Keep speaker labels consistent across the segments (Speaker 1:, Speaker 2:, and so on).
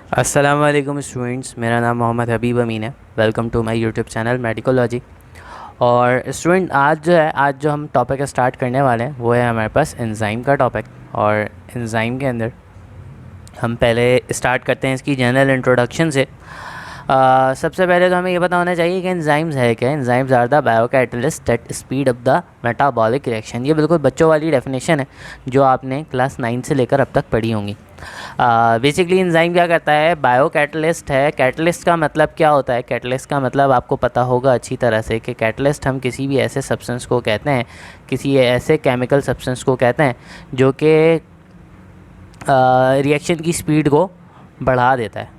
Speaker 1: अस्सलाम वालेकुम स्टूडेंट्स, मेरा नाम मोहम्मद हबीब अमीन है। Welcome to my YouTube channel Medicology. और स्टूडेंट, आज जो हम टॉपिक स्टार्ट करने वाले हैं वो है हमारे पास एंजाइम का टॉपिक। और एंजाइम के अंदर हम पहले स्टार्ट करते हैं इसकी जनरल इंट्रोडक्शन से। सबसे पहले तो हमें ये पता होना चाहिए कि एंजाइम्स है क्या। Enzymes are the biocatalyst that speed up the metabolic reaction. ये बिल्कुल बच्चों वाली डेफिनेशन है जो आपने क्लास 9 से लेकर अब तक पढ़ी होंगी। बेसिकली एंजाइम क्या करता है, बायो कैटलिस्ट है। कैटलिस्ट का मतलब क्या होता है? कैटलिस्ट का मतलब आपको पता होगा अच्छी तरह से कि कैटलिस्ट हम किसी भी ऐसे सब्सटेंस को कहते हैं, किसी ऐसे केमिकल सब्सटेंस को कहते हैं जो कि रिएक्शन की स्पीड को बढ़ा देता है।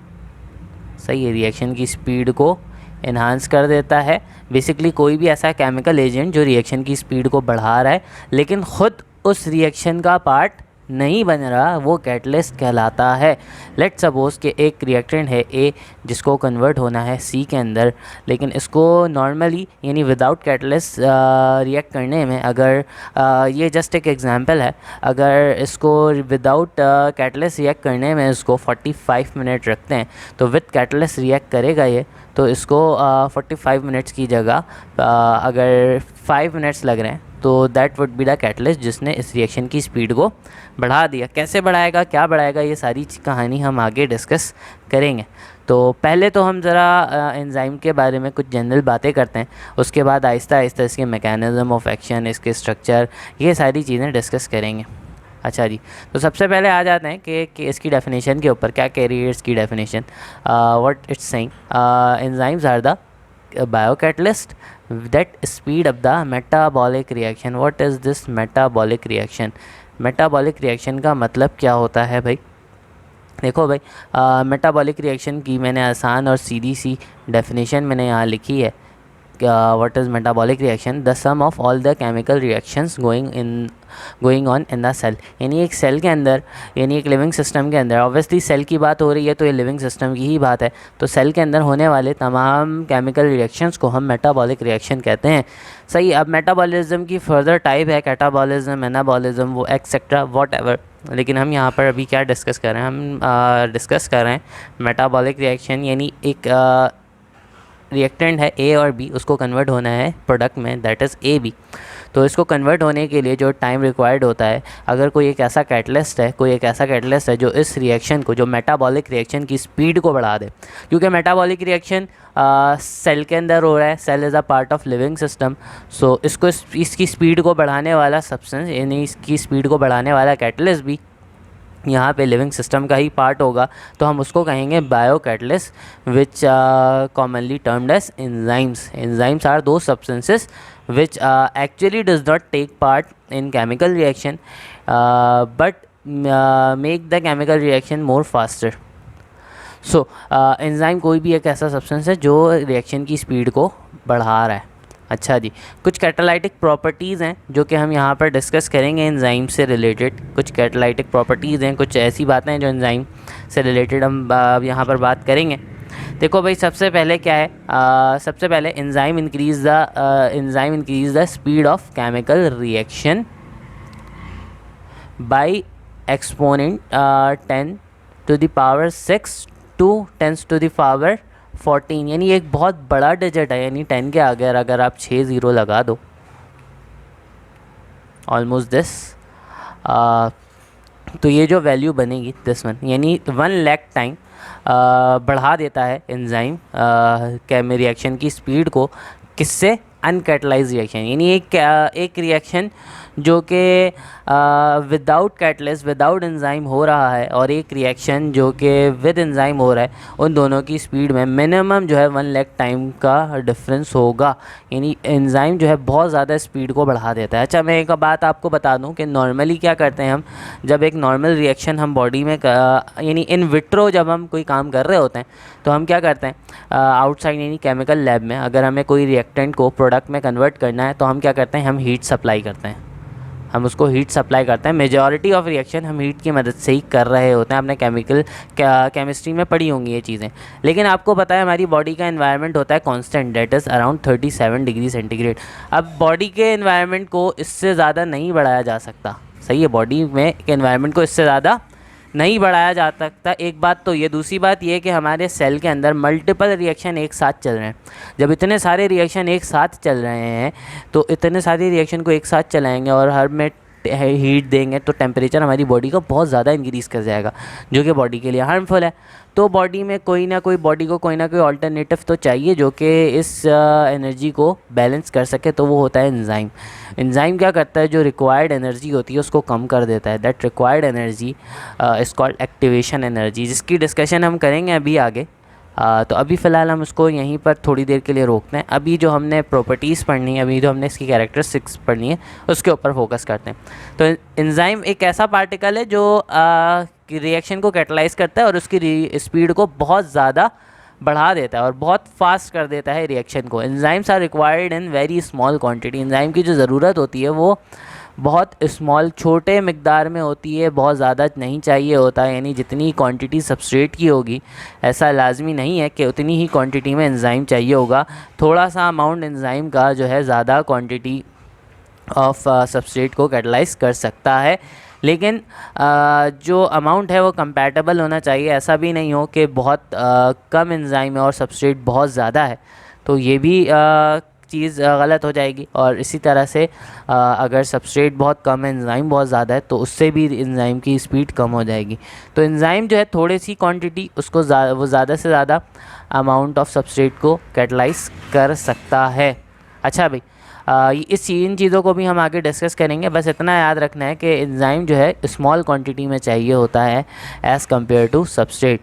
Speaker 1: सही है, रिएक्शन की स्पीड को इन्हांस कर देता है। बेसिकली कोई भी ऐसा केमिकल एजेंट जो रिएक्शन की स्पीड को बढ़ा रहा है लेकिन ख़ुद उस रिएक्शन का पार्ट नहीं बन रहा, वो कैटलिस्ट कहलाता है। लेट सपोज कि एक रिएक्टेंट है ए जिसको कन्वर्ट होना है सी के अंदर, लेकिन इसको नॉर्मली यानी विदाउट कैटलिस्ट रिएक्ट करने में अगर ये जस्ट एक एग्जांपल है, अगर इसको विदाउट कैटलिस्ट रिएक्ट करने में इसको 45 मिनट रखते हैं तो विद कैटलिस्ट रिएक्ट करेगा ये, तो इसको 45 मिनट्स की जगह अगर 5 मिनट्स लग रहे हैं तो that would be the catalyst जिसने इस रिएक्शन की स्पीड को बढ़ा दिया। कैसे बढ़ाएगा, क्या बढ़ाएगा, ये सारी कहानी हम आगे डिस्कस करेंगे। तो पहले तो हम ज़रा एंजाइम के बारे में कुछ जनरल बातें करते हैं, उसके बाद आहिस्ता आहिस्ता इसके मैकेनिज़्म ऑफ एक्शन, इसके स्ट्रक्चर, ये सारी चीज़ें डिस्कस करेंगे। अच्छा जी, तो सबसे पहले आ जाते हैं कि इसकी डेफिनेशन के ऊपर। क्या कह रही है इसकी definition? What it's saying, enzymes are the biocatalyst that speed up the metabolic reaction. What is this metabolic reaction? metabolic reaction का मतलब क्या होता है भाई? देखो भाई, मेटाबॉलिक रिएक्शन की मैंने आसान और सीधी सी डेफिनेशन मैंने यहाँ लिखी है। What is metabolic reaction? The sum of all the chemical reactions going on in the cell. यानी एक सेल के अंदर, यानी एक लिविंग सिस्टम के अंदर, ऑब्वियसली सेल की बात हो रही है तो ये लिविंग सिस्टम की ही बात है, तो सेल के अंदर होने वाले तमाम केमिकल रिएक्शंस को हम मेटाबॉलिक रिएक्शन कहते हैं। सही। अब मेटाबॉलिज्म की फर्दर टाइप है कैटाबॉलिज्म, एनाबॉलिज्म, वो एक्सेट्रा वॉट एवर, लेकिन हम यहाँ पर अभी क्या डिस्कस कर रहे हैं? हम डिस्कस कर रहे हैं मेटाबॉलिक रिएक्शन, यानी एक रिएक्टेंट है ए और बी, उसको कन्वर्ट होना है प्रोडक्ट में, दैट इज़ ए बी। तो इसको कन्वर्ट होने के लिए जो टाइम रिक्वायर्ड होता है, अगर कोई एक ऐसा कैटलिस्ट है जो इस रिएक्शन को, जो मेटाबॉलिक रिएक्शन की स्पीड को बढ़ा दे, क्योंकि मेटाबॉलिक रिएक्शन सेल के अंदर हो रहा है, cell is a part of living system, so इसकी स्पीड को बढ़ाने वाला सब्सटेंस, यानी इसकी स्पीड को बढ़ाने वाला कैटलिस्ट भी यहाँ पे लिविंग सिस्टम का ही पार्ट होगा, तो हम उसको कहेंगे biocatalyst which commonly termed as enzymes. Enzymes are those substances which actually does not take part in chemical reaction but make the chemical reaction more faster. So enzyme कोई भी एक ऐसा सब्सटेंस है जो रिएक्शन की speed को बढ़ा रहा है। अच्छा जी, कुछ कैटालाइटिक प्रॉपर्टीज़ हैं जो कि हम यहाँ पर डिस्कस करेंगे एंजाइम से रिलेटेड। कुछ कैटालाइटिक प्रॉपर्टीज़ हैं, कुछ ऐसी बातें हैं जो एंजाइम से रिलेटेड हम यहाँ पर बात करेंगे। देखो भाई, सबसे पहले क्या है? सबसे पहले enzyme increase the speed of chemical reaction by exponent 10 to the power 6 to 10 to the power 14। यानी एक बहुत बड़ा डिजिट है, यानी 10 के आगे अगर आप 6 ज़ीरो लगा दो, ऑलमोस्ट दिस, तो ये जो वैल्यू बनेगी दिस वन, यानी 1 लाख टाइम बढ़ा देता है एंजाइम केमी रिएक्शन की स्पीड को। किससे? अनकैटलाइज रिएक्शन, यानी एक रिएक्शन जो कि विदाउट कैटलिस्ट, विदाउट एंजाइम हो रहा है, और एक रिएक्शन जो कि विद एंजाइम हो रहा है, उन दोनों की स्पीड में मिनिमम जो है 1 लाख टाइम का डिफरेंस होगा। यानी एंजाइम जो है बहुत ज़्यादा स्पीड को बढ़ा देता है। अच्छा, मैं एक बात आपको बता दूं कि नॉर्मली क्या करते हैं हम, जब एक नॉर्मल रिएक्शन हम बॉडी में यानी इन विट्रो जब हम कोई काम कर रहे होते हैं तो हम क्या करते हैं, आउटसाइड यानी केमिकल लैब में अगर हमें कोई रिएक्टेंट को प्रोडक्ट में कन्वर्ट करना है तो हम क्या करते हैं, हम हीट सप्लाई करते हैं, हम उसको हीट सप्लाई करते हैं। मेजॉरिटी ऑफ रिएक्शन हम हीट की मदद से ही कर रहे होते हैं। आपने केमिस्ट्री में पढ़ी होंगी ये चीज़ें। लेकिन आपको पता है हमारी बॉडी का एनवायरनमेंट होता है constant, that is around 37 degree centigrade. अब बॉडी के एनवायरनमेंट को इससे ज़्यादा नहीं बढ़ाया जा सकता। सही है, बॉडी में एक एनवायरनमेंट को इससे ज़्यादा नहीं बढ़ाया जा सकता। एक बात तो ये, दूसरी बात ये कि हमारे सेल के अंदर मल्टीपल रिएक्शन एक साथ चल रहे हैं। जब इतने सारे रिएक्शन एक साथ चल रहे हैं तो इतने सारे रिएक्शन को एक साथ चलाएंगे और हर में हीट देंगे तो टेम्परेचर हमारी बॉडी का बहुत ज़्यादा इंक्रीज़ कर जाएगा, जो कि बॉडी के लिए हार्मफुल है। तो बॉडी में कोई ना कोई ऑल्टरनेटिव तो चाहिए जो कि इस एनर्जी को बैलेंस कर सके, तो वो होता है एंजाइम। एंजाइम क्या करता है, जो रिक्वायर्ड एनर्जी होती है उसको कम कर देता है। That required energy is called activation energy, जिसकी डिस्कशन हम करेंगे अभी आगे। तो अभी फ़िलहाल हम उसको यहीं पर थोड़ी देर के लिए रोकते हैं। अभी जो हमने प्रॉपर्टीज़ पढ़नी है, अभी जो हमने इसकी कैरेक्टरिस्टिक्स पढ़नी है, उसके ऊपर फोकस करते हैं। तो एंजाइम एक ऐसा पार्टिकल है जो रिएक्शन को कैटलाइज करता है और उसकी स्पीड को बहुत ज़्यादा बढ़ा देता है और बहुत फास्ट कर देता है रिएक्शन को। Enzymes are required in very small quantity. Enzyme की जो ज़रूरत होती है वो बहुत स्मॉल, छोटे मिकदार में होती है, बहुत ज़्यादा नहीं चाहिए होता है। यानी जितनी क्वांटिटी सबस्ट्रेट की होगी, ऐसा लाजमी नहीं है कि उतनी ही क्वांटिटी में एंजाइम चाहिए होगा। थोड़ा सा अमाउंट एंजाइम का जो है ज़्यादा क्वांटिटी ऑफ सबस्ट्रेट को कैटलाइज कर सकता है, लेकिन जो अमाउंट है वो कंपैटिबल होना चाहिए। ऐसा भी नहीं हो कि बहुत कम एंजाइम है और सबस्ट्रेट बहुत ज़्यादा है, तो ये भी चीज़ गलत हो जाएगी। और इसी तरह से अगर सबस्ट्रेट बहुत कम है, एंजाइम बहुत ज़्यादा है, तो उससे भी एंजाइम की स्पीड कम हो जाएगी। तो एंजाइम जो है थोड़ी सी क्वांटिटी उसको वो ज़्यादा से ज़्यादा अमाउंट ऑफ सबस्ट्रेट को कैटलाइज कर सकता है। अच्छा भाई, इन चीज़ों को भी हम आगे डिस्कस करेंगे। बस इतना याद रखना है कि एंजाइम जो है स्मॉल क्वांटिटी में चाहिए होता है as compare to substrate.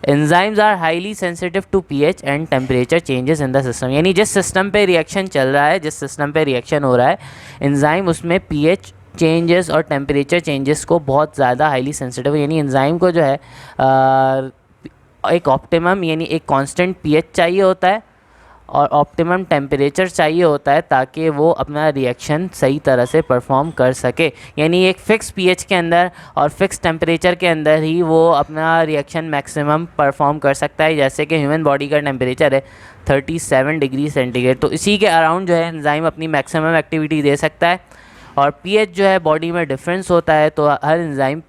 Speaker 1: Enzymes are highly sensitive to pH and temperature changes in the system. यानी जिस सिस्टम पे रिएक्शन चल रहा है, जिस सिस्टम पे रिएक्शन हो रहा है, एंजाइम उसमें पीएच चेंजेस और टेम्परेचर चेंजेस को बहुत ज़्यादा हाईली सेंसिटिव है। यानी एंजाइम को जो है एक ऑप्टिमम यानी एक कांस्टेंट पीएच चाहिए होता है और ऑप्टिमम टेम्परेचर चाहिए होता है ताकि वो अपना रिएक्शन सही तरह से परफॉर्म कर सके। यानी एक फ़िक्स पीएच के अंदर और फिक्स टेम्परेचर के अंदर ही वो अपना रिएक्शन मैक्सिमम परफॉर्म कर सकता है। जैसे कि ह्यूमन बॉडी का टेम्परेचर है 37 डिग्री सेंटीग्रेड, तो इसी के अराउंड जो है एंजाइम अपनी मैक्सिमम एक्टिविटी दे सकता है। और पीएच जो है बॉडी में डिफरेंस होता है, तो हर एंजाइम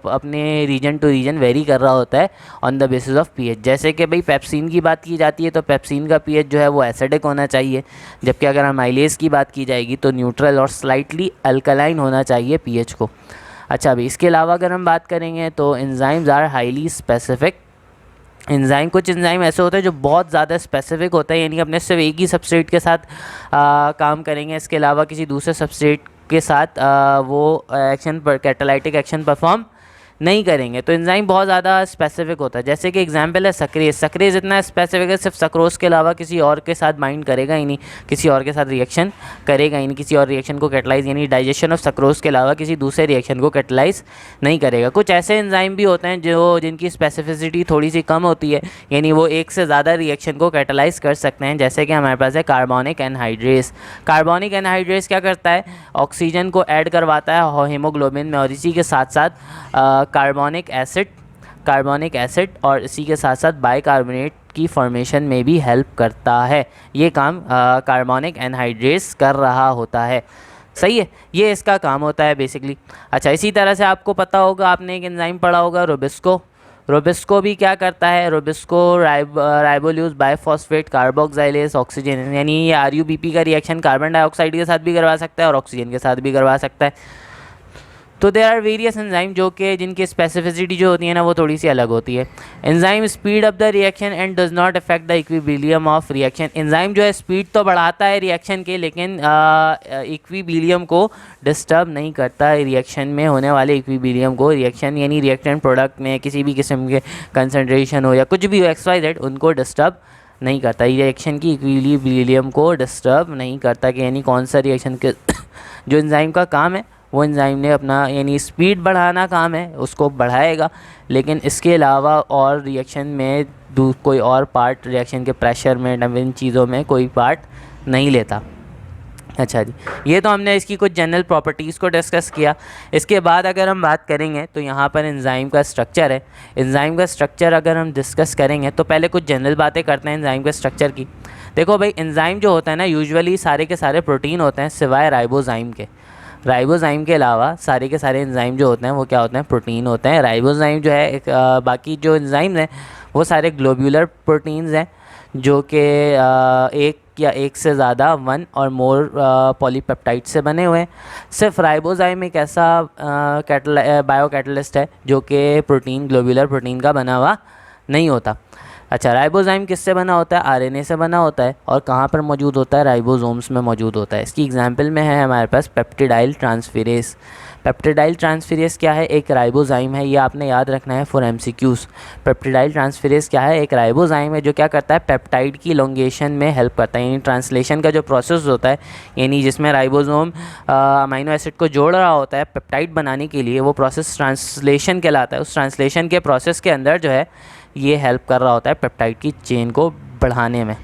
Speaker 1: अपने रीजन टू रीजन वेरी कर रहा होता है on the basis of pH. जैसे कि भाई पेप्सिन की बात की जाती है तो पेप्सिन का पीएच जो है वो एसिडिक होना चाहिए, जबकि अगर हम आइलेज की बात की जाएगी तो न्यूट्रल और स्लाइटली अल्कलाइन होना चाहिए पीएच को। अच्छा अभी इसके अलावा अगर हम बात करेंगे तो enzymes are highly specific. Enzyme, कुछ एंजाइम ऐसे होते हैं जो बहुत ज़्यादा स्पेसिफिक होता है, यानी अपने सिर्फ एक ही सबस्ट्रेट के साथ काम करेंगे, इसके अलावा किसी दूसरे सबस्ट्रेट के साथ वो एक्शन पर कैटालाइटिक एक्शन परफॉर्म नहीं करेंगे। तो एंजाइम बहुत ज़्यादा स्पेसिफिक होता है। जैसे कि एग्जांपल है सक्रेज। सक्रेज इतना स्पेसिफिक है, सिर्फ सक्रोज के अलावा किसी और के साथ बाइंड करेगा ही नहीं, किसी और के साथ रिएक्शन करेगा ही नहीं, किसी और रिएक्शन को कैटलाइज यानी डाइजेशन ऑफ सक्रोज के अलावा किसी दूसरे रिएक्शन को कैटलाइज नहीं करेगा। कुछ ऐसे एंजाइम भी होते हैं जिनकी स्पेसिफिसिटी थोड़ी सी कम होती है, यानी वो एक से ज़्यादा रिएक्शन को कैटलाइज कर सकते हैं। जैसे कि हमारे पास है कार्बोनिक एनहाइड्रेस। कार्बोनिक एनहाइड्रेस क्या करता है, ऑक्सीजन को ऐड करवाता है हीमोग्लोबिन में और इसी के साथ साथ कार्बोनिक एसिड और इसी के साथ साथ बाइकार्बोनेट की फॉर्मेशन में भी हेल्प करता है। ये काम कार्बोनिक एनहाइड्रेस कर रहा होता है। सही है, ये इसका काम होता है बेसिकली। अच्छा इसी तरह से आपको पता होगा, आपने एक एंजाइम पढ़ा होगा रोबिस्को। रोबिस्को भी क्या करता है, रोबिस्को राइबोल्यूज बाइफॉस्फेट कार्बोक्सिलेज ऑक्सीजन, यानी ये RuBP का रिएक्शन कार्बन डाइऑक्साइड के साथ भी करवा सकता है और ऑक्सीजन के साथ भी करवा सकता है। तो देयर आर वेरियस एंजाइम जो कि जिनकी स्पेसिफिसिटी जो होती है ना वो थोड़ी सी अलग होती है। Enzyme speed up the reaction and does not affect the equilibrium of reaction. Enzyme जो है स्पीड तो बढ़ाता है रिएक्शन के, लेकिन इक्विलिब्रियम को डिस्टर्ब नहीं करता है, रिएक्शन में होने वाले इक्विलिब्रियम को। रिएक्शन यानी रिएक्टेंट प्रोडक्ट में किसी भी किस्म के कंसनट्रेशन हो या कुछ भी हो XYZ उनको डिस्टर्ब नहीं करता, रिएक्शन की इक्विलिब्रियम को डिस्टर्ब नहीं करता कि यानी कौन सा रिएक्शन के जो एंजाइम का काम है वो एंजाइम ने अपना यानी स्पीड बढ़ाना काम है उसको बढ़ाएगा, लेकिन इसके अलावा और रिएक्शन में कोई और पार्ट रिएक्शन के प्रेशर में इन चीज़ों में कोई पार्ट नहीं लेता। अच्छा जी, ये तो हमने इसकी कुछ जनरल प्रॉपर्टीज़ को डिस्कस किया। इसके बाद अगर हम बात करेंगे तो यहाँ पर एंजाइम का स्ट्रक्चर है। एंजाइम का स्ट्रक्चर अगर हम डिस्कस करेंगे तो पहले कुछ जनरल बातें करते हैं एंजाइम के स्ट्रक्चर की। देखो भाई, एंजाइम जो होता है ना यूजुअली सारे के सारे प्रोटीन होते हैं सिवाय राइबोजाइम के। राइबोजाइम के अलावा सारे के सारे एंजाइम जो होते हैं वो क्या होते हैं, प्रोटीन होते हैं। राइबोजाइम जो है बाकी जो एंजाइम हैं वो सारे ग्लोब्यूलर प्रोटीन्स हैं जो कि एक या एक से ज़्यादा वन और मोर पॉलीपेप्टाइड से बने हुए हैं। सिर्फ राइबोजाइम एक ऐसा बायो कैटलिस्ट है जो कि प्रोटीन, ग्लोब्यूलर प्रोटीन का बना हुआ नहीं होता। अच्छा, राइबोजाइम किससे बना होता है? आरएनए से बना होता है। और कहाँ पर मौजूद होता है? राइबोसोम्स में मौजूद होता है। इसकी एग्जांपल में है हमारे पास पेप्टिडाइल ट्रांसफेरेज। पेप्टिडाइल ट्रांसफेरेज क्या है? एक राइबोजाइम है। ये आपने याद रखना है फॉर एमसीक्यूज। पेप्टिडाइल ट्रांसफेरेज क्या है? एक राइबोजाइम है जो क्या करता है, पेप्टाइड की इलोंगेशन में हेल्प करता है। यानी ट्रांसलेशन का जो प्रोसेस होता है, यानी जिसमें राइबोसोम अमीनो एसिड को जोड़ रहा होता है पेप्टाइड बनाने के लिए, वो प्रोसेस ट्रांसलेशन कहलाता है। उस ट्रांसलेशन के प्रोसेस के अंदर जो है ये हेल्प कर रहा होता है पेप्टाइड की चेन को बढ़ाने में।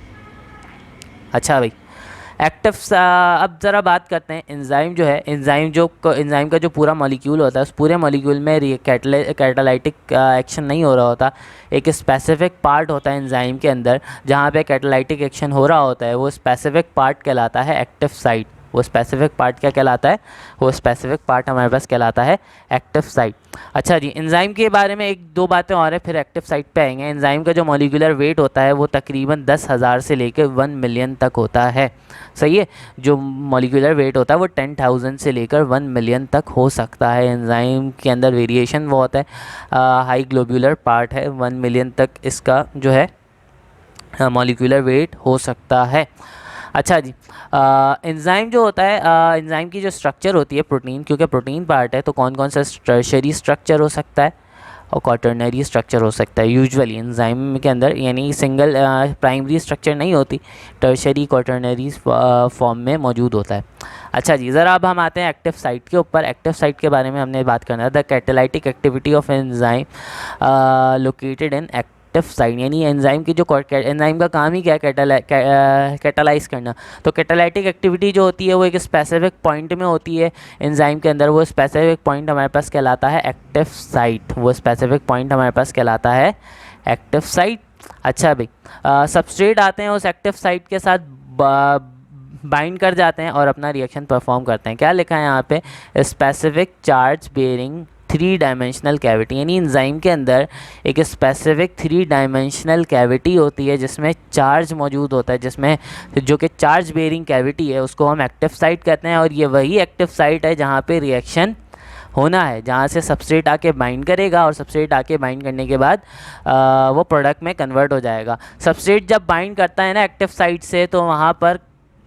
Speaker 1: अच्छा भाई, अब ज़रा बात करते हैं एंजाइम जो है, एंजाइम का जो पूरा मॉलिक्यूल होता है, उस पूरे मॉलिक्यूल में कैटालाइटिक एक्शन नहीं हो रहा होता। एक स्पेसिफिक पार्ट होता है एंजाइम के अंदर जहाँ पे कैटालाइटिक एक्शन हो रहा होता है। वो स्पेसिफिक पार्ट कहलाता है एक्टिव साइट। वो स्पेसिफिक पार्ट क्या कहलाता है? वो स्पेसिफिक पार्ट हमारे पास कहलाता है एक्टिव साइट। अच्छा जी, एंजाइम के बारे में एक दो बातें और हैं, फिर एक्टिव साइट पे आएंगे। एंजाइम का जो मॉलिक्यूलर वेट होता है वो तकरीबन 10,000 से लेकर 1 मिलियन तक होता है। सही है, जो मॉलिक्यूलर वेट होता है वो 10,000 से लेकर 1 मिलियन तक हो सकता है। एंजाइम के अंदर वेरिएशन बहुत है, हाई ग्लोब्यूलर पार्ट है, 1 मिलियन तक इसका जो है मॉलिक्यूलर वेट हो सकता है। अच्छा जी, एंजाइम जो होता है, एंजाइम की जो स्ट्रक्चर होती है प्रोटीन, क्योंकि प्रोटीन पार्ट है तो कौन कौन सा टर्शियरी स्ट्रक्चर हो सकता है और क्वाटरनरी स्ट्रक्चर हो सकता है। यूजुअली एंजाइम के अंदर यानी सिंगल प्राइमरी स्ट्रक्चर नहीं होती, टर्शियरी क्वाटरनरी फॉर्म में मौजूद होता है। अच्छा जी, ज़रा अब हम आते हैं एक्टिव साइट के ऊपर। एक्टिव साइट के बारे में हमने बात करना है। The catalytic activity of enzyme located in active site, यानी एंजाइम की जो एंजाइम का काम ही क्या है, कैटालाइज करना। तो कैटालाइटिक एक्टिविटी जो होती है वो एक स्पेसिफिक पॉइंट में होती है एंजाइम के अंदर। वो स्पेसिफिक पॉइंट हमारे पास कहलाता है एक्टिव साइट। वो स्पेसिफिक पॉइंट हमारे पास कहलाता है एक्टिव साइट। अच्छा भाई, सबस्ट्रेट आते हैं उस एक्टिव साइट के साथ बाइंड कर जाते हैं और अपना रिएक्शन परफॉर्म करते हैं। क्या लिखा है यहाँ पे? Specific charge bearing 3 dimensional cavity, यानी एंजाइम के अंदर एक स्पेसिफिक 3 डायमेंशनल कैविटी होती है जिसमें चार्ज मौजूद होता है, जिसमें जो कि चार्ज बेयरिंग कैविटी है उसको हम एक्टिव साइट कहते हैं। और ये वही एक्टिव साइट है जहाँ पे रिएक्शन होना है, जहाँ से सबस्ट्रेट आके बाइंड करेगा और सबस्ट्रेट आके बाइंड करने के बाद वो प्रोडक्ट में कन्वर्ट हो जाएगा। सबस्ट्रेट जब बाइंड करता है ना एक्टिव साइट से, तो वहाँ पर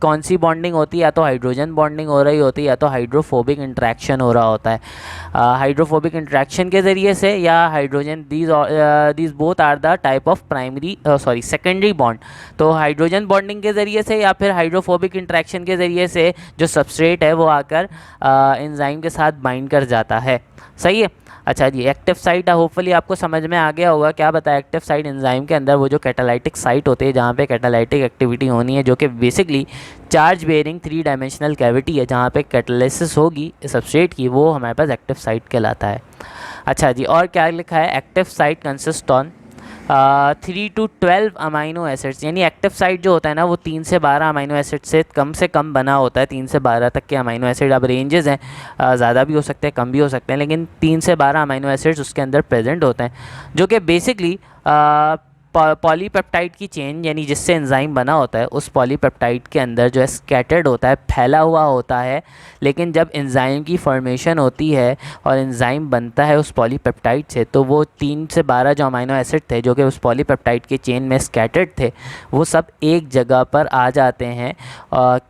Speaker 1: कौन सी बॉन्डिंग होती है? या तो हाइड्रोजन बॉन्डिंग हो रही होती है या तो हाइड्रोफोबिक इंट्रैक्शन हो रहा होता है। हाइड्रोफोबिक इंट्रैक्शन के ज़रिए से या hydrogen, these both are the type of secondary bond. तो हाइड्रोजन बॉन्डिंग के ज़रिए से या फिर हाइड्रोफोबिक इंट्रैक्शन के ज़रिए से जो सबस्ट्रेट है वो आकर एंजाइम के साथ बाइंड कर जाता है। सही है। अच्छा जी, एक्टिव साइट होपफुली आपको समझ में आ गया होगा। क्या बताया? एक्टिव साइट एंजाइम के अंदर वो जो कैटालाइटिक साइट होते हैं जहाँ पे कैटालाइटिक एक्टिविटी होनी है, जो कि basically charge bearing 3 dimensional cavity है जहाँ पे कैटालिसिस होगी सबस्ट्रेट की, वो हमारे पास एक्टिव साइट कहलाता है। अच्छा जी, और क्या लिखा है? Active site consist on 3 to 12 amino acids, यानी एक्टिव साइट जो होता है ना वो 3 से 12 अमाइनो एसिड से कम बना होता है। 3 से 12 तक के अमाइनो एसिड, अब रेंजेस हैं, ज़्यादा भी हो सकते हैं कम भी हो सकते हैं, लेकिन 3 से 12 अमाइनो एसिड्स उसके अंदर प्रेजेंट होते हैं, जो कि बेसिकली पॉलीपेप्टाइड की चेन यानी जिससे एंजाइम बना होता है उस पॉलीपेप्टाइड के अंदर जो है स्कैटर्ड होता है, फैला हुआ होता है। लेकिन जब एंजाइम की फॉर्मेशन होती है और एंजाइम बनता है उस पॉलीपेप्टाइड से, तो वो 3 से 12 जो अमाइनो एसिड थे जो कि उस पॉलीपेप्टाइड के चेन में स्कैटर्ड थे, वो सब एक जगह पर आ जाते हैं।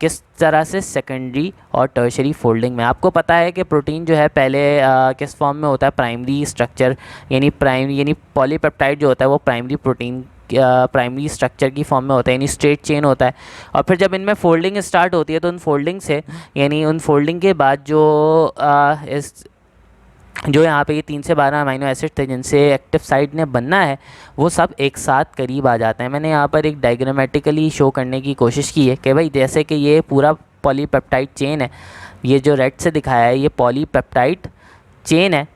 Speaker 1: किस तरह से? सेकेंडरी और टर्शरी फोल्डिंग में। आपको पता है कि प्रोटीन जो है पहले किस फॉर्म में होता है? प्राइमरी स्ट्रक्चर, यानी पॉलीपेप्टाइड जो होता है वो प्राइमरी प्रोटीन प्राइमरी स्ट्रक्चर की फॉर्म में होता है, यानी स्ट्रेट चेन होता है। और फिर जब इनमें फोल्डिंग स्टार्ट होती है तो उन फोल्डिंग के बाद जो यहाँ पे ये 3 से 12 अमाइनो एसिड थे जिनसे एक्टिव साइट ने बनना है, वो सब एक साथ करीब आ जाते हैं। मैंने यहाँ पर एक डायग्रामेटिकली शो करने की कोशिश की है कि भाई जैसे कि ये पूरा पॉलीपेप्टाइड चेन है, ये जो रेड से दिखाया है ये पॉलीपेप्टाइड चेन है,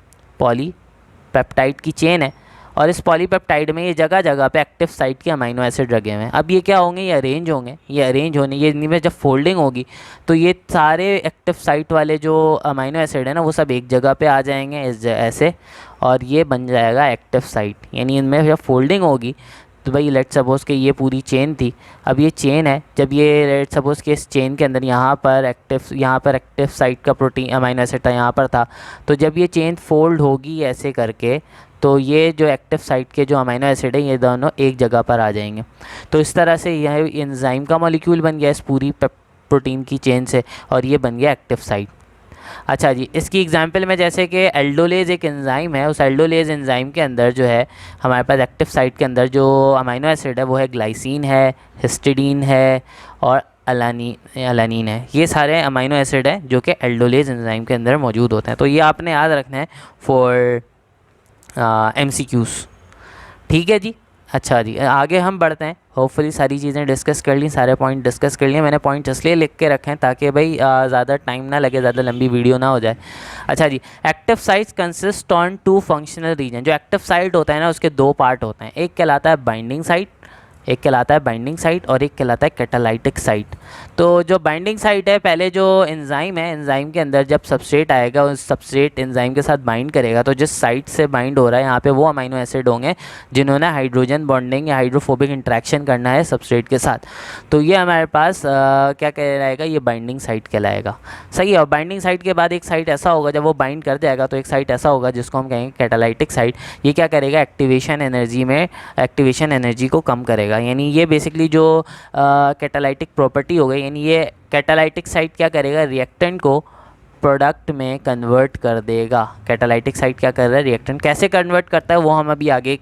Speaker 1: पॉलीपेप्टाइड की चेन है। और इस पॉलीपेप्टाइड में ये जगह जगह पे एक्टिव साइट के अमीनो एसिड लगे हुए हैं। अब ये क्या होंगे, ये अरेंज होंगे, ये अरेंज होने, ये इनमें जब फोल्डिंग होगी तो ये सारे एक्टिव साइट वाले जो अमीनो एसिड है ना वो सब एक जगह पे आ जाएंगे ऐसे, और ये बन जाएगा एक्टिव साइट। यानी इनमें जब फोल्डिंग होगी तो भाई लेट सपोज़ कि ये पूरी चेन थी, अब ये चेन है, जब ये लेट सपोज़ कि इस चेन के अंदर यहाँ पर एक्टिव साइट का प्रोटीन अमीनो एसिड था, यहाँ पर था, तो जब ये चेन फोल्ड होगी ऐसे करके तो ये जो एक्टिव साइट के जो अमीनो एसिड है ये दोनों एक जगह पर आ जाएंगे। तो इस तरह से यह एंजाइम का मॉलिक्यूल बन गया इस पूरी प्रोटीन की चेन से, और ये बन गया एक्टिव साइट। अच्छा जी, इसकी एग्जांपल में जैसे कि एल्डोलेज एक एंजाइम है, उस एल्डोलेज एंजाइम के अंदर जो है हमारे पास एक्टिव साइट के अंदर जो अमीनो एसिड है वो है ग्लाइसिन है, हिस्टिडीन है और अलानीन है। ये सारे अमीनो एसिड हैं जो कि एल्डोलेज एंजाइम के अंदर मौजूद होते हैं। तो ये आपने याद रखना है फॉर MCQs। ठीक है जी। अच्छा जी, आगे हम बढ़ते हैं। होपफुली सारी चीज़ें डिस्कस कर ली, सारे पॉइंट डिस्कस कर लिए। मैंने पॉइंट इसलिए लिख के रखे हैं ताकि भाई ज़्यादा टाइम ना लगे, ज़्यादा लंबी वीडियो ना हो जाए। अच्छा जी, active sites consist on 2 functional region. जो एक्टिव साइट होता है ना उसके 2 पार्ट होते हैं, एक कहलाता है बाइंडिंग साइट, एक कहलाता है बाइंडिंग साइट और एक कहलाता है कैटालाइटिक साइट। तो जो बाइंडिंग साइट है, पहले जो एंजाइम है, एंजाइम के अंदर जब सबस्ट्रेट आएगा उस सबस्ट्रेट एंजाइम के साथ बाइंड करेगा, तो जिस साइट से बाइंड हो रहा है यहाँ पे वो अमीनो एसिड होंगे जिन्होंने हाइड्रोजन बॉन्डिंग या हाइड्रोफोबिक इंट्रैक्शन करना है सबस्ट्रेट के साथ। तो ये हमारे पास क्या कहलाएगा, ये बाइंडिंग साइट कहलाएगा। सही है। और बाइंडिंग साइट के बाद एक साइट ऐसा होगा, जब वो बाइंड कर जाएगा तो एक साइट ऐसा होगा जिसको हम कहेंगे कैटालाइटिक साइट। ये क्या करेगा, एक्टिवेशन एनर्जी को कम करेगा। यानी ये बेसिकली जो कैटालाइटिक प्रॉपर्टी हो गई, यानी ये कैटालाइटिक साइट क्या करेगा, रिएक्टेंट को प्रोडक्ट में कन्वर्ट कर देगा। कैटालाइटिक साइट क्या कर रहा है, रिएक्टेंट कैसे कन्वर्ट करता है वो हम अभी आगे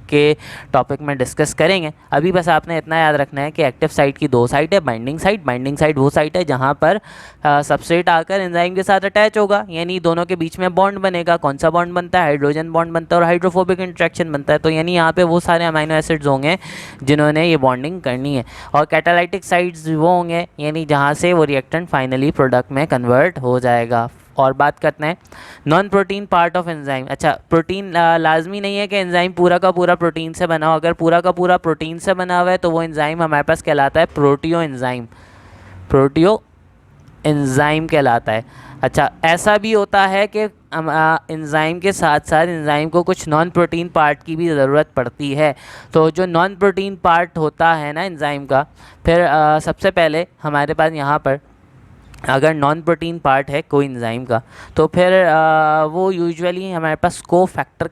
Speaker 1: के टॉपिक में डिस्कस करेंगे। अभी बस आपने इतना याद रखना है कि एक्टिव साइट की 2 साइट है। बाइंडिंग साइट वो साइट है जहाँ पर सबस्ट्रेट आकर एंजाइम के साथ अटैच होगा, यानी दोनों के बीच में बॉन्ड बनेगा। कौन सा बॉन्ड बनता है, हाइड्रोजन बॉन्ड बनता है और हाइड्रोफोबिक इंट्रैक्शन बनता है। तो यानी यहाँ पे वो सारे अमीनो एसिड्स होंगे जिन्होंने ये बॉन्डिंग करनी है। और कैटालाइटिक साइट्स वो होंगे यानी जहाँ से वो रिएक्टेंट फाइनली प्रोडक्ट में कन्वर्ट हो जाएगा। और बात करते हैं non protein part of enzyme. अच्छा, प्रोटीन लाजमी नहीं है कि एंजाइम पूरा का पूरा प्रोटीन से बना हो। अगर पूरा का पूरा प्रोटीन से बना हुआ है तो वो एंजाइम हमारे पास कहलाता है प्रोटियो एंजाइम कहलाता है। अच्छा, ऐसा भी होता है कि एंजाइम के साथ साथ एंजाइम को कुछ नॉन प्रोटीन पार्ट की भी ज़रूरत पड़ती है। तो जो नॉन प्रोटीन पार्ट होता है ना एंजाइम का, फिर सबसे पहले हमारे पास यहाँ पर अगर नॉन प्रोटीन पार्ट है कोई एंजाइम का, तो फिर वो यूजुअली हमारे पास कोफैक्टर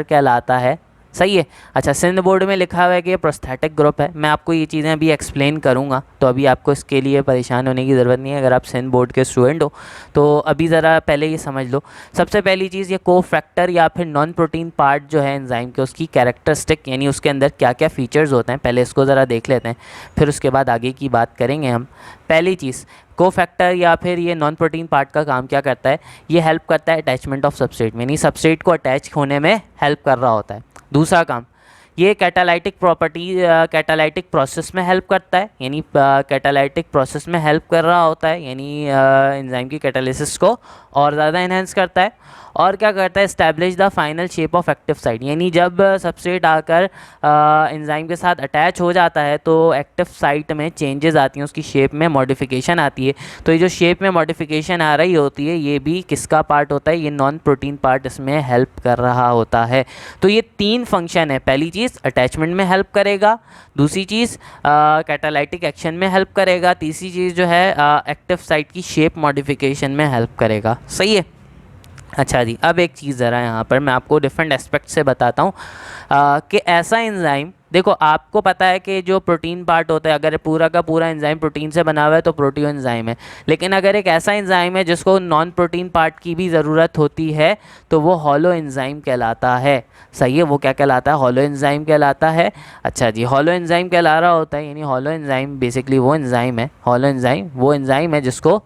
Speaker 1: कहलाता है। सही है। अच्छा, सिंध बोर्ड में लिखा हुआ है कि ये प्रोस्थेटिक ग्रुप है। मैं आपको ये चीज़ें अभी एक्सप्लेन करूँगा, तो अभी आपको इसके लिए परेशान होने की ज़रूरत नहीं है। अगर आप सिंध बोर्ड के स्टूडेंट हो तो अभी ज़रा पहले ये समझ लो। सबसे पहली चीज़, ये कोफैक्टर या फिर नॉन प्रोटीन पार्ट जो है एंजाइम के, उसकी कैरेक्टरिस्टिक यानी उसके अंदर क्या क्या फ़ीचर्स होते हैं, पहले इसको ज़रा देख लेते हैं, फिर उसके बाद आगे की बात करेंगे हम। पहली चीज़, कोफैक्टर या फिर ये नॉन प्रोटीन पार्ट का काम क्या करता है, ये हेल्प करता है अटैचमेंट ऑफ सबस्ट्रेट में, यानी सबस्ट्रेट को अटैच होने में हेल्प कर रहा होता है। दूसरा काम, ये कैटालाइटिक प्रोसेस में हेल्प करता है, यानी कैटालाइटिक प्रोसेस में हेल्प कर रहा होता है, यानी एंजाइम की कैटालिसिस को और ज़्यादा इन्हेंस करता है। और क्या करता है, establish the final shape of active site, यानी जब सबस्ट्रेट आकर एंजाइम के साथ अटैच हो जाता है तो एक्टिव साइट में चेंजेस आती हैं, उसकी शेप में मॉडिफिकेशन आती है। तो ये जो शेप में मॉडिफिकेशन आ रही होती है ये भी किसका पार्ट होता है, ये नॉन प्रोटीन पार्ट इसमें हेल्प कर रहा होता है। तो ये 3 फंक्शन है। पहली चीज़ अटैचमेंट में हेल्प करेगा, दूसरी चीज़ कैटालाइटिक एक्शन में हेल्प करेगा, तीसरी चीज़ जो है एक्टिव साइट की शेप मॉडिफिकेशन में हेल्प करेगा। सही है। अच्छा जी, अब एक चीज़ ज़रा यहाँ पर मैं आपको डिफरेंट एस्पेक्ट से बताता हूँ कि ऐसा एंजाइम, देखो आपको पता है कि जो प्रोटीन पार्ट होता है, अगर पूरा का पूरा एंजाइम प्रोटीन से बना हुआ है तो प्रोटीओ एंजाइम है। लेकिन अगर एक ऐसा एंजाइम है जिसको नॉन प्रोटीन पार्ट की भी ज़रूरत होती है तो वो हॉलो एंजाइम कहलाता है। सही है, वो क्या कहलाता है, हॉलो एंजाइम कहलाता है। अच्छा जी, हॉलो एंजाइम कहला रहा होता है, यानी हॉलो एंजाइम बेसिकली वो एंजाइम है, हॉलो एंजाइम वो एंजाइम है जिसको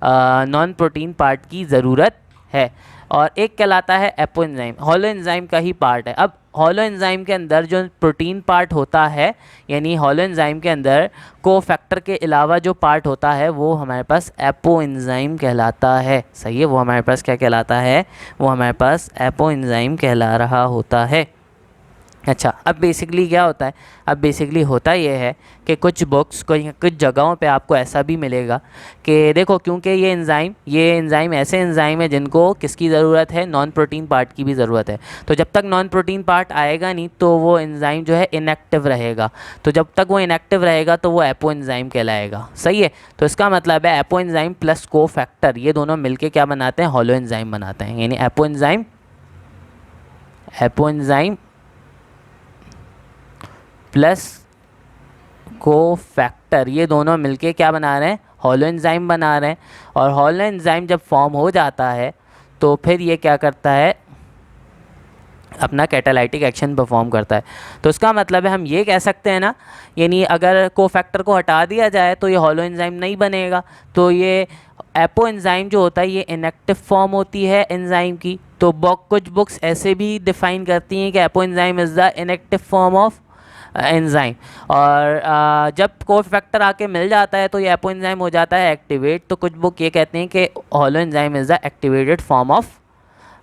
Speaker 1: नॉन प्रोटीन पार्ट की ज़रूरत है। और एक कहलाता है एपो एंजाइम, हॉलो एंजाइम का ही पार्ट है। अब हॉलो एंजाइम के अंदर जो प्रोटीन पार्ट होता है, यानी हॉलो एंजाइम के अंदर कोफैक्टर के अलावा जो पार्ट होता है वो हमारे पास एपो एंजाइम कहलाता है। सही है, वो हमारे पास क्या कहलाता है, वो हमारे पास एपो एंजाइम कहला रहा होता है। अच्छा, अब बेसिकली क्या होता है, अब बेसिकली होता ये है कि कुछ बुक्स को कुछ जगहों पे आपको ऐसा भी मिलेगा कि देखो, क्योंकि ये एंजाइम ऐसे एंजाइम है जिनको किसकी ज़रूरत है, नॉन प्रोटीन पार्ट की भी ज़रूरत है। तो जब तक नॉन प्रोटीन पार्ट आएगा नहीं तो वो एंजाइम जो है इनएक्टिव रहेगा। तो जब तक वो इनएक्टिव रहेगा तो वो एपो एंजाइम कहलाएगा। सही है, तो इसका मतलब है एपो एंजाइम प्लस कोफैक्टर ये दोनों मिलके क्या बनाते हैं, हॉलो एंजाइम बनाते हैं। यानी एपो एंजाइम प्लस कोफैक्टर ये दोनों मिलके क्या बना रहे हैं, हॉलो एंजाइम बना रहे हैं। और हॉलो एंजाइम जब फॉर्म हो जाता है तो फिर ये क्या करता है, अपना कैटालाइटिक एक्शन परफॉर्म करता है। तो इसका मतलब है हम ये कह सकते हैं ना, यानी अगर कोफैक्टर को हटा दिया जाए तो ये हॉलो एंजाइम नहीं बनेगा। तो ये एपो एंजाइम जो होता है ये इनएक्टिव फॉर्म होती है एंजाइम की। तो कुछ बुक्स ऐसे भी डिफाइन करती हैं कि apo enzyme is the inactive form of enzyme. और जब कोफैक्टर आके मिल जाता है तो ये एपो एंजाइम हो जाता है एक्टिवेट। तो कुछ बुक ये कहते हैं कि hollow enzyme is the activated form of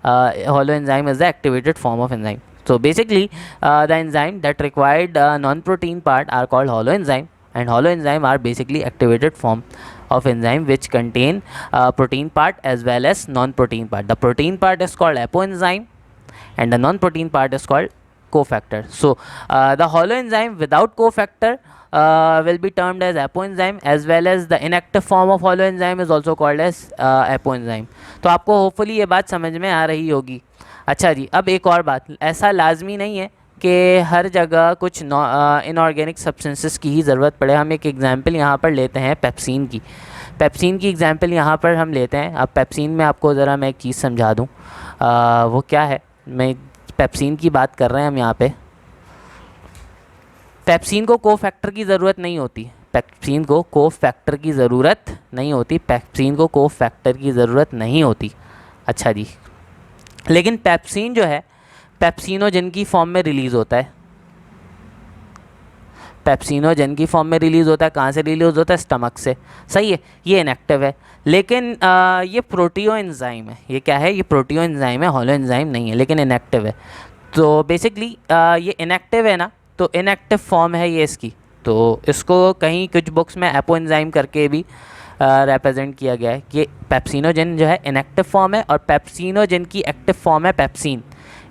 Speaker 1: holo enzyme is the activated form of enzyme. So basically the enzyme that required non-protein part are called holo enzyme, and holo enzyme are basically activated form of enzyme which contain protein part as well as non-protein part. The protein part is called apoenzyme and the non-protein part is called cofactor. So the holo enzyme without cofactor will be termed as apoenzyme, as well as the inactive form of holo enzyme is also called as apoenzyme. तो आपको hopefully ये बात समझ में आ रही होगी। अच्छा जी, अब एक और बात, ऐसा लाजमी नहीं है कि हर जगह कुछ इनऑर्गेनिक सब्सटेंसेस की ही ज़रूरत पड़े। हम एक एग्जांपल यहाँ पर लेते हैं पेप्सिन की एग्जांपल यहाँ पर हम लेते हैं। अब पेप्सिन में आपको ज़रा मैं एक चीज़ समझा दूँ, वो क्या है, मैं पेप्सिन की बात कर रहे हैं हम यहाँ पे। पेप्सिन को कोफैक्टर की ज़रूरत नहीं होती, पेप्सिन को कोफैक्टर की ज़रूरत नहीं होती, पेप्सिन को कोफैक्टर की ज़रूरत नहीं होती। अच्छा जी, लेकिन पेप्सिन जो है पेप्सिनोजेन की फॉर्म में रिलीज़ होता है, पेप्सिनोजेन की फॉर्म में रिलीज़ होता है। कहाँ से रिलीज़ होता है, स्टमक से। सही है, ये इनएक्टिव है, लेकिन ये प्रोटियो एंजाइम है। ये क्या है, ये प्रोटियो एंजाइम है, हॉलो एंजाइम नहीं है, लेकिन इनएक्टिव है। तो बेसिकली ये इनएक्टिव है ना, तो इनएक्टिव फॉर्म है ये इसकी। तो इसको कहीं कुछ बुक्स में एपो एंजाइम करके भी रिप्रेजेंट किया गया है कि पेप्सिनोजेन जो है इनएक्टिव फॉर्म है और पेप्सिनोजेन की एक्टिव फॉर्म है पेप्सिन।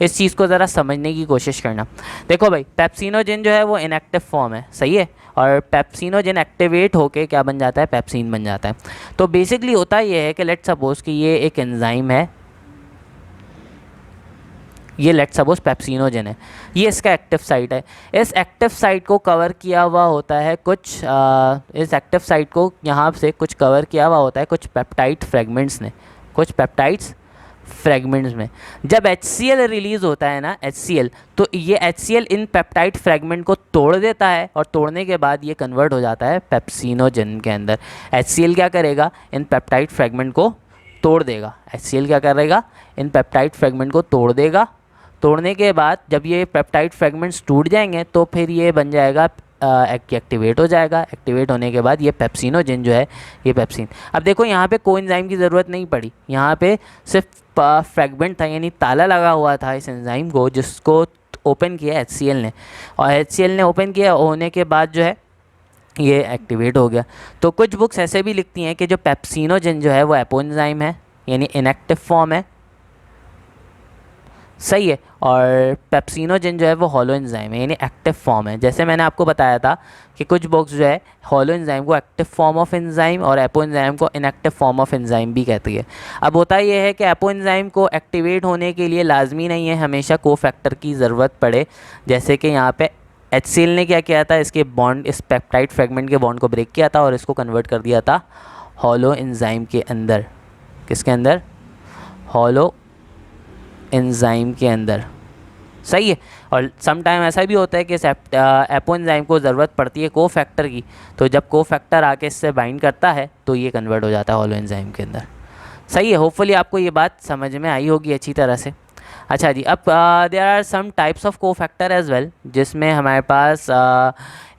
Speaker 1: इस चीज़ को ज़रा समझने की कोशिश करना। देखो भाई, पेप्सिनोजेन जो है वो इनएक्टिव फॉर्म है, सही है, और पेप्सिनोजेन एक्टिवेट होके क्या बन जाता है, पेप्सिन बन जाता है। तो बेसिकली होता ये है कि लेट्स सपोज कि ये एक एंजाइम है, ये लेट्स सपोज पेप्सिनोजेन है, ये इसका एक्टिव साइट है। इस एक्टिव साइट को कवर किया हुआ होता है कुछ इस एक्टिव साइट को यहाँ से कुछ कवर किया हुआ होता है कुछ पेप्टाइड फ्रेगमेंट्स ने, कुछ पेप्टाइड्स फ्रेगमेंट्स में। जब HCl रिलीज़ होता है ना, HCl, तो ये HCl इन पेप्टाइड फ्रेगमेंट को तोड़ देता है और तोड़ने के बाद ये कन्वर्ट हो जाता है पेप्सिनोजेन के अंदर। HCl क्या करेगा, इन पेप्टाइड फ्रेगमेंट को तोड़ देगा। HCl क्या करेगा, इन पेप्टाइड फ्रेगमेंट को तोड़ देगा। तोड़ने के बाद जब ये पेप्टाइड फ्रेगमेंट्स टूट जाएंगे तो फिर ये बन जाएगा एक्टिवेट हो जाएगा। एक्टिवेट होने के बाद ये पेप्सिनोजेन जो है, ये पेप्सिन। अब देखो यहाँ पे कोएंजाइम की ज़रूरत नहीं पड़ी, यहाँ पे सिर्फ फ्रेगमेंट था, यानी ताला लगा हुआ था इस एंजाइम को, जिसको ओपन किया HCl ने, और HCl ने ओपन किया होने के बाद जो है ये एक्टिवेट हो गया। तो कुछ बुक्स ऐसे भी लिखती हैं कि जो पेप्सिनोजेन जो है वो एपोएंजाइम है, यानी इनएक्टिव फॉर्म है, सही है, और पेप्सिनोजेन जो है वो हॉलो एंजाइम है, यानी एक्टिव फॉर्म है। जैसे मैंने आपको बताया था कि कुछ बुक्स जो है हॉलो एंजाइम को एक्टिव फॉर्म ऑफ एंजाइम और एपो एंजाइम को इनएक्टिव फॉर्म ऑफ एंजाइम भी कहती है। अब होता ये है कि एपो एंजाइम को एक्टिवेट होने के लिए लाजमी नहीं है हमेशा कोफैक्टर की ज़रूरत पड़े। जैसे कि यहाँ पे HCl ने क्या किया था, इसके बॉन्ड, इस पेप्टाइड फ्रेगमेंट के बॉन्ड को ब्रेक किया था और इसको कन्वर्ट कर दिया था हॉलो एंजाइम के अंदर। किसके अंदर, हॉलो एंजाइम के अंदर, सही है। और सम टाइम ऐसा भी होता है कि एपो एंजाइम को ज़रूरत पड़ती है कोफैक्टर की, तो जब कोफैक्टर आके इससे बाइंड करता है तो ये कन्वर्ट हो जाता है हॉलो एंजाइम के अंदर। सही है, होपफुली आपको ये बात समझ में आई होगी अच्छी तरह से। अच्छा जी, अब there are some types of cofactor as well, जिसमें हमारे पास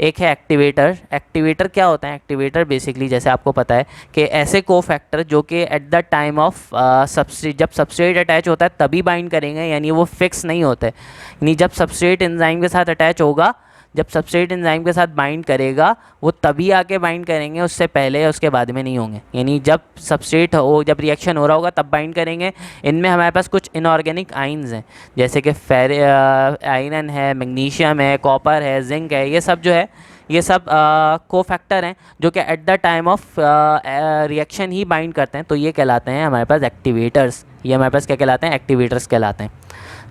Speaker 1: एक है एक्टिवेटर। एक्टिवेटर क्या होता है? एक्टिवेटर बेसिकली जैसे आपको पता है कि ऐसे कोफैक्टर जो कि at the time of substrate, जब सबस्ट्रेट अटैच होता है तभी बाइंड करेंगे, यानी वो फिक्स नहीं होते। यानी जब सबस्ट्रेट एंजाइम के साथ अटैच होगा, जब सबस्ट्रेट एंजाइम के साथ बाइंड करेगा वो तभी आके बाइंड करेंगे, उससे पहले या उसके बाद में नहीं होंगे। यानी जब सबस्ट्रेट हो, जब रिएक्शन हो रहा होगा तब बाइंड करेंगे। इनमें हमारे पास कुछ इनऑर्गेनिक आइंस हैं, जैसे कि आयरन है, मैग्नीशियम है, कॉपर है, जिंक है। ये सब जो है, ये सब कोफैक्टर हैं जो कि at the time of reaction he bind करते हैं, तो ये कहलाते हैं हमारे पास एक्टिवेटर्स। ये हमारे पास क्या कहलाते हैं? एक्टिवेटर्स कहलाते हैं।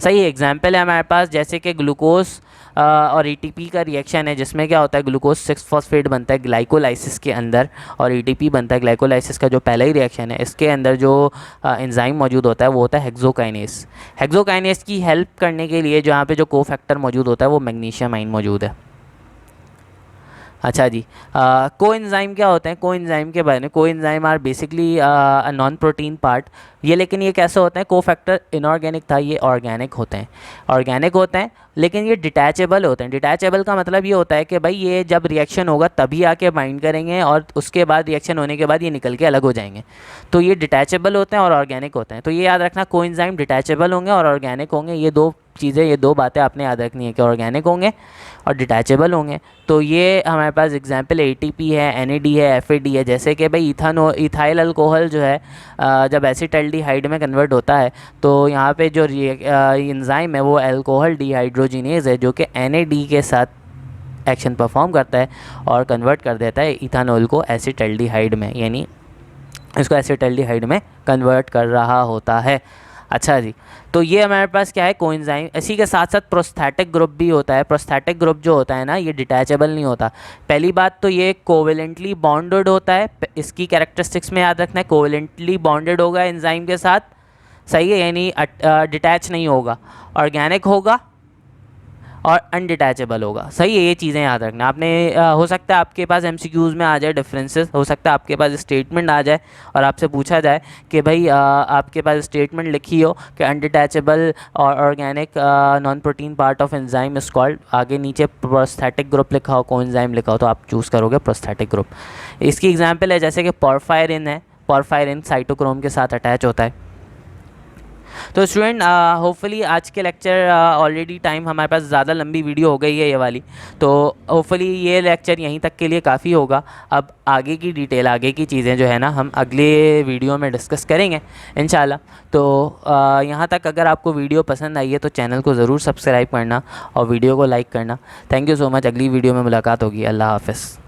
Speaker 1: सही एग्जाम्पल है हमारे पास, जैसे कि ग्लूकोज और एटीपी का रिएक्शन है, जिसमें क्या होता है, ग्लूकोज 6 फॉस्फेट बनता है ग्लाइकोलाइसिस के अंदर, और एटीपी बनता है ग्लाइकोलाइसिस का जो पहला ही रिएक्शन है। इसके अंदर जो एंजाइम मौजूद होता है वो होता है हेक्सोकाइनेस। हेक्सोकाइनेस की हेल्प करने के लिए जहाँ पे जो कोफैक्टर मौजूद होता है वो मैग्नीशियम आयन मौजूद है। अच्छा जी, कोएंजाइम क्या होते हैं? कोएंजाइम के बारे में, coenzyme are basically non protein part. ये लेकिन ये कैसे होते हैं? कोफैक्टर इनऑर्गेनिक था, ये ऑर्गेनिक होते हैं। ऑर्गेनिक होते हैं लेकिन ये डिटैचेबल होते हैं। डिटैचेबल का मतलब ये होता है कि भाई ये जब रिएक्शन होगा तभी आके बाइंड करेंगे और उसके बाद रिएक्शन होने के बाद ये निकल के अलग हो जाएंगे। तो ये डिटैचेबल होते हैं और ऑर्गेनिक होते हैं। तो ये याद रखना, कोएंजाइम डिटैचेबल होंगे और ऑर्गेनिक होंगे। ये दो चीज़ें, ये दो बातें आपने याद रखनी है कि ऑर्गेनिक होंगे और डिटैचेबल होंगे। तो ये हमारे पास एग्जांपल एटीपी है, एनएडी है, एफएडी है। जैसे कि भाई इथाइल अल्कोहल जो है जब एसिटाल्डिहाइड में कन्वर्ट होता है तो यहाँ पे जो एंजाइम है वो अल्कोहल डिहाइड्रोजिनेज है, जो कि एनएडी के साथ एक्शन परफॉर्म करता है और कन्वर्ट कर देता है इथानॉल को एसिटाल्डिहाइड में, यानी इसको एसिटाल्डिहाइड में कन्वर्ट कर रहा होता है। अच्छा जी, तो ये हमारे पास क्या है? कोएंजाइम। इसी के साथ साथ प्रोस्थेटिक ग्रुप भी होता है। प्रोस्थेटिक ग्रुप जो होता है ना, ये डिटैचेबल नहीं होता। पहली बात तो ये कोवेलेंटली बॉन्डेड होता है। इसकी कैरेक्टरिस्टिक्स में याद रखना है, कोवेलेंटली बॉन्डेड होगा एंजाइम के साथ, सही है, यानी डिटैच नहीं होगा। ऑर्गेनिक होगा और अनडिटैचेबल होगा, सही है। ये चीज़ें याद रखना आपने। हो सकता है आपके पास एमसीक्यूज़ में आ जाए डिफरेंसेस, हो सकता है आपके पास स्टेटमेंट आ जाए और आपसे पूछा जाए कि भाई आपके पास स्टेटमेंट लिखी हो कि अनडिटैचेबल और organic non protein part of enzyme is called, आगे नीचे प्रोस्थेटिक ग्रुप लिखा हो, कोएंजाइम लिखा हो, तो आप चूज़ करोगे प्रोस्थेटिक ग्रुप। इसकी एग्जाम्पल है जैसे कि पोरफायरिन है। पोरफायरिन साइटोक्रोम के साथ अटैच होता है। तो स्टूडेंट, होपफुली आज के लेक्चर, ऑलरेडी टाइम हमारे पास ज़्यादा लंबी वीडियो हो गई है ये वाली, तो होपफुली ये लेक्चर यहीं तक के लिए काफ़ी होगा। अब आगे की डिटेल, आगे की चीज़ें जो है ना हम अगले वीडियो में डिस्कस करेंगे इंशाल्लाह। तो यहाँ तक अगर आपको वीडियो पसंद आई है तो चैनल को ज़रूर सब्सक्राइब करना और वीडियो को लाइक करना। Thank you so much. अगली वीडियो में मुलाकात होगी। अल्लाह हाफ़िज़।